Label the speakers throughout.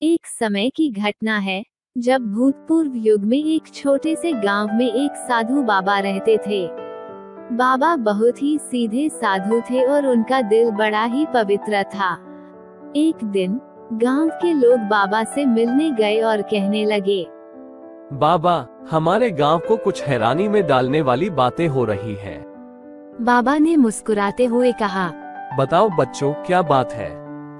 Speaker 1: एक समय की घटना है जब भूतपूर्व युग में एक छोटे से गांव में एक साधु बाबा रहते थे। बाबा बहुत ही सीधे साधु थे और उनका दिल बड़ा ही पवित्र था। एक दिन गांव के लोग बाबा से मिलने गए और कहने लगे,
Speaker 2: बाबा, हमारे गांव को कुछ हैरानी में डालने वाली बातें हो रही हैं।
Speaker 1: बाबा ने मुस्कुराते हुए कहा,
Speaker 2: बताओ बच्चों, क्या बात है।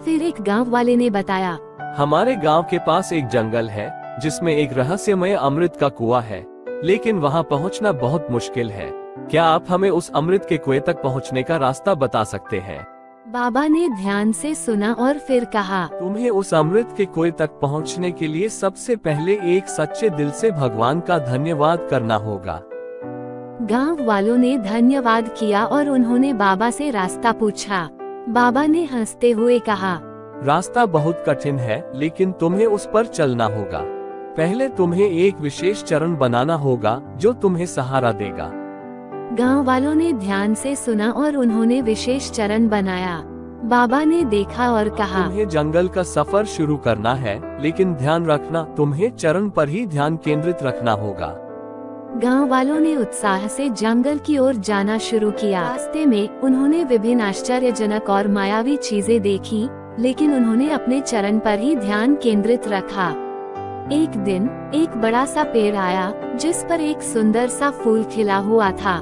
Speaker 1: फिर एक गांव वाले ने बताया,
Speaker 2: हमारे गांव के पास एक जंगल है जिसमें एक रहस्यमय अमृत का कुआं है, लेकिन वहां पहुंचना बहुत मुश्किल है। क्या आप हमें उस अमृत के कुएं तक पहुंचने का रास्ता बता सकते हैं?
Speaker 1: बाबा ने ध्यान से सुना और फिर कहा,
Speaker 2: तुम्हें उस अमृत के कुएं तक पहुंचने के लिए सबसे पहले एक सच्चे दिल से भगवान का धन्यवाद करना होगा।
Speaker 1: गांव वालों ने धन्यवाद किया और उन्होंने बाबा से रास्ता पूछा। बाबा ने हंसते हुए कहा,
Speaker 2: रास्ता बहुत कठिन है, लेकिन तुम्हें उस पर चलना होगा। पहले तुम्हें एक विशेष चरण बनाना होगा जो तुम्हें सहारा देगा।
Speaker 1: गांव वालों ने ध्यान से सुना और उन्होंने विशेष चरण बनाया। बाबा ने देखा और कहा,
Speaker 2: तुम्हें जंगल का सफर शुरू करना है, लेकिन ध्यान रखना, तुम्हें चरण पर ही ध्यान केंद्रित रखना होगा।
Speaker 1: गांव वालों ने उत्साह से जंगल की ओर जाना शुरू किया। रास्ते में उन्होंने विभिन्न आश्चर्यजनक और मायावी चीजें देखी, लेकिन उन्होंने अपने चरण पर ही ध्यान केंद्रित रखा। एक दिन एक बड़ा सा पेड़ आया जिस पर एक सुंदर सा फूल खिला हुआ था।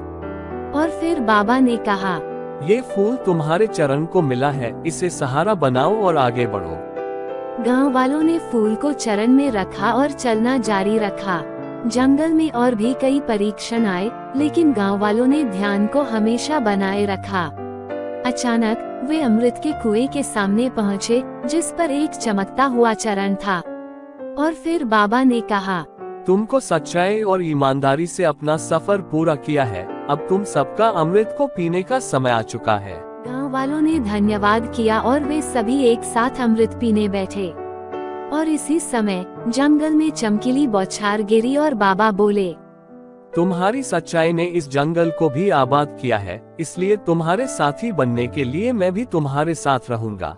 Speaker 1: और फिर बाबा ने कहा,
Speaker 2: ये फूल तुम्हारे चरण को मिला है, इसे सहारा बनाओ और आगे बढ़ो।
Speaker 1: गांव वालों ने फूल को चरण में रखा और चलना जारी रखा। जंगल में और भी कई परीक्षण आए, लेकिन गांव वालों ने ध्यान को हमेशा बनाए रखा। अचानक वे अमृत के कुएं के सामने पहुँचे, जिस पर एक चमकता हुआ चरण था। और फिर बाबा ने कहा,
Speaker 2: तुमको सच्चाई और ईमानदारी से अपना सफर पूरा किया है, अब तुम सबका अमृत को पीने का समय आ चुका है।
Speaker 1: गांव वालों ने धन्यवाद किया और वे सभी एक साथ अमृत पीने बैठे। और इसी समय जंगल में चमकीली बौछार गिरी और बाबा बोले,
Speaker 2: तुम्हारी सच्चाई ने इस जंगल को भी आबाद किया है, इसलिए तुम्हारे साथी बनने के लिए मैं भी तुम्हारे साथ रहूंगा।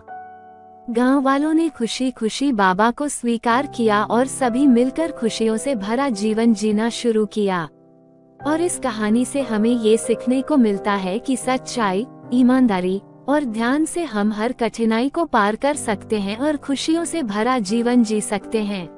Speaker 1: गांव वालों ने खुशी खुशी बाबा को स्वीकार किया और सभी मिलकर खुशियों से भरा जीवन जीना शुरू किया। और इस कहानी से हमें ये सीखने को मिलता है कि सच्चाई, ईमानदारी और ध्यान से हम हर कठिनाई को पार कर सकते हैं और खुशियों से भरा जीवन जी सकते हैं।